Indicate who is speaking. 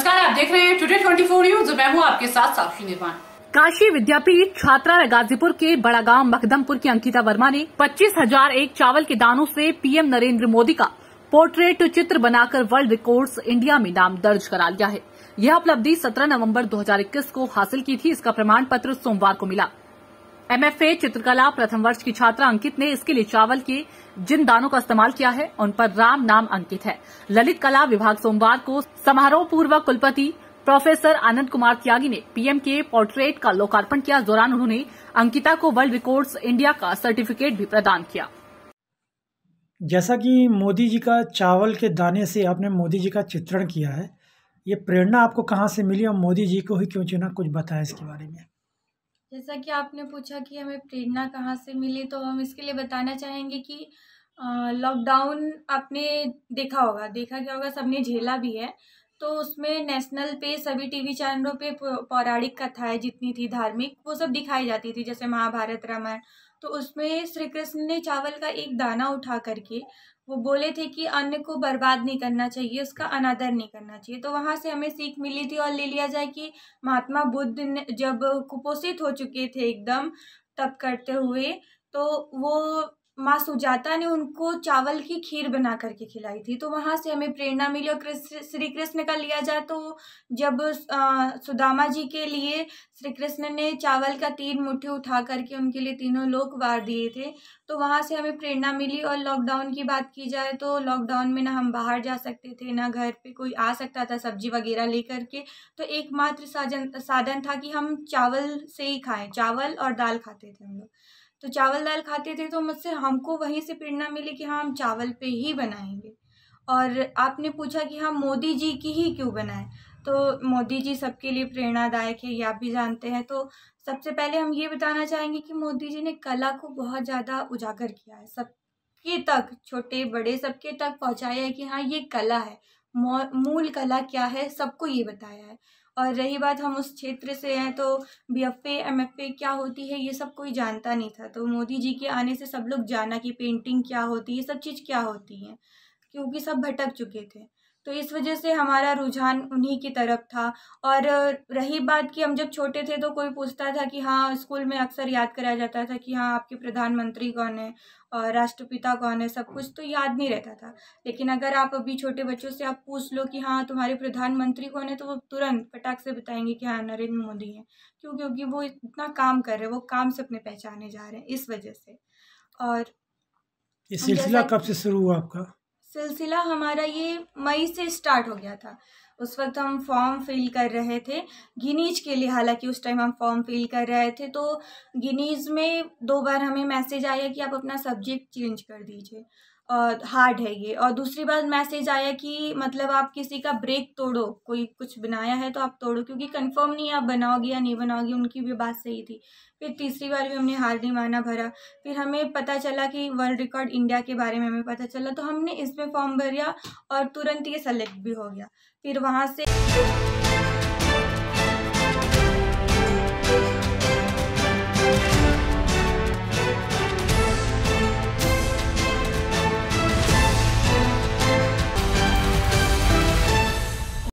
Speaker 1: नमस्कार, आप देख रहे हैं टुडे 24 न्यूज। मैं हूं आपके साथ साक्षी निर्माण।
Speaker 2: काशी विद्यापीठ छात्रा गाजीपुर के बड़ा गांव मखदमपुर की अंकिता वर्मा ने 25,001 चावल के दानों से पीएम नरेंद्र मोदी का पोर्ट्रेट चित्र बनाकर वर्ल्ड रिकॉर्ड्स इंडिया में नाम दर्ज करा लिया है। यह उपलब्धि 17 नवंबर 2021 को हासिल की थी। इसका प्रमाण पत्र सोमवार को मिला। एमएफए चित्रकला प्रथम वर्ष की छात्रा अंकित ने इसके लिए चावल के जिन दानों का इस्तेमाल किया है उन पर राम नाम अंकित है। ललित कला विभाग सोमवार को समारोह पूर्व कुलपति प्रोफेसर आनंद कुमार त्यागी ने पीएम के पोर्ट्रेट का लोकार्पण किया। इस दौरान उन्होंने अंकिता को वर्ल्ड रिकॉर्ड्स इंडिया का सर्टिफिकेट भी प्रदान किया।
Speaker 3: जैसा कि मोदी जी का चावल के दाने से आपने मोदी जी का चित्रण किया है, ये प्रेरणा आपको कहाँ से मिली और मोदी जी को ही क्यों चुना, कुछ बताएं इसके बारे में।
Speaker 4: जैसा कि आपने पूछा कि हमें प्रेरणा कहाँ से मिली, तो हम इसके लिए बताना चाहेंगे कि लॉकडाउन आपने देखा क्या होगा, सबने झेला भी है। तो उसमें नेशनल पे सभी टीवी चैनलों पे पौराणिक कथाएं जितनी थी धार्मिक, वो सब दिखाई जाती थी, जैसे महाभारत रामायण। तो उसमें श्री कृष्ण ने चावल का एक दाना उठा करके वो बोले थे कि अन्न को बर्बाद नहीं करना चाहिए, उसका अनादर नहीं करना चाहिए। तो वहाँ से हमें सीख मिली थी। और ले लिया जाए कि महात्मा बुद्ध ने जब कुपोषित हो चुके थे एकदम तप करते हुए, तो वो माँ सुजाता ने उनको चावल की खीर बना करके खिलाई थी। तो वहाँ से हमें प्रेरणा मिली। और श्री कृष्ण का लिया जाए तो जब सुदामा जी के लिए श्री कृष्ण ने चावल का 3 मुट्ठी उठा करके उनके लिए तीनों लोक वार दिए थे, तो वहाँ से हमें प्रेरणा मिली। और लॉकडाउन की बात की जाए तो लॉकडाउन में ना हम बाहर जा सकते थे, ना घर पे कोई आ सकता था सब्जी वगैरह लेकर के। तो एकमात्र साधन था कि हम चावल से ही खाएं, चावल और दाल खाते थे हम लोग। तो चावल दाल खाते थे, तो मुझसे हमको वहीं से प्रेरणा मिली कि हाँ हम चावल पे ही बनाएंगे। और आपने पूछा कि हम मोदी जी की ही क्यों बनाएं, तो मोदी जी सबके लिए प्रेरणादायक है, ये आप भी जानते हैं। तो सबसे पहले हम ये बताना चाहेंगे कि मोदी जी ने कला को बहुत ज़्यादा उजागर किया है, सबके तक, छोटे बड़े सबके तक पहुँचाया है कि हाँ ये कला है, मूल कला क्या है सबको ये बताया है। और रही बात हम उस क्षेत्र से हैं, तो बीएफए एमएफए क्या होती है ये सब कोई जानता नहीं था। तो मोदी जी के आने से सब लोग जाना कि पेंटिंग क्या होती है, सब चीज़ क्या होती है, क्योंकि सब भटक चुके थे। तो इस वजह से हमारा रुझान उन्हीं की तरफ था। और रही बात कि हम जब छोटे थे तो कोई पूछता था कि हाँ, स्कूल में अक्सर याद कराया जाता था कि हाँ आपके प्रधानमंत्री कौन है और राष्ट्रपिता कौन है, सब कुछ तो याद नहीं रहता था। लेकिन अगर आप अभी छोटे बच्चों से आप पूछ लो कि हाँ तुम्हारे प्रधानमंत्री कौन है, तो वो तुरंत फटाक से बताएंगे कि हाँ नरेंद्र मोदी हैं। क्यों? क्योंकि वो इतना काम कर रहे हैं, वो काम से अपने पहचाने जा रहे हैं, इस वजह से। और
Speaker 3: ये सिलसिला कब से शुरू हुआ आपका?
Speaker 4: सिलसिला हमारा ये मई से स्टार्ट हो गया था। उस वक्त हम फॉर्म फिल कर रहे थे गिनीज के लिए, हालांकि उस टाइम हम फॉर्म फिल कर रहे थे। तो गिनीज में 2 बार हमें मैसेज आया कि आप अपना सब्जेक्ट चेंज कर दीजिए और हार्ड है ये। और दूसरी बार मैसेज आया कि मतलब आप किसी का ब्रेक तोड़ो, कोई कुछ बनाया है तो आप तोड़ो, क्योंकि कंफर्म नहीं आप बनाओगे या नहीं बनाओगे। उनकी भी बात सही थी। फिर तीसरी बार भी हमने हार नहीं माना, भरा। फिर हमें पता चला कि वर्ल्ड रिकॉर्ड इंडिया के बारे में हमें पता चला, तो हमने इसमें फॉर्म भरा और तुरंत ये सेलेक्ट भी हो गया। फिर वहाँ से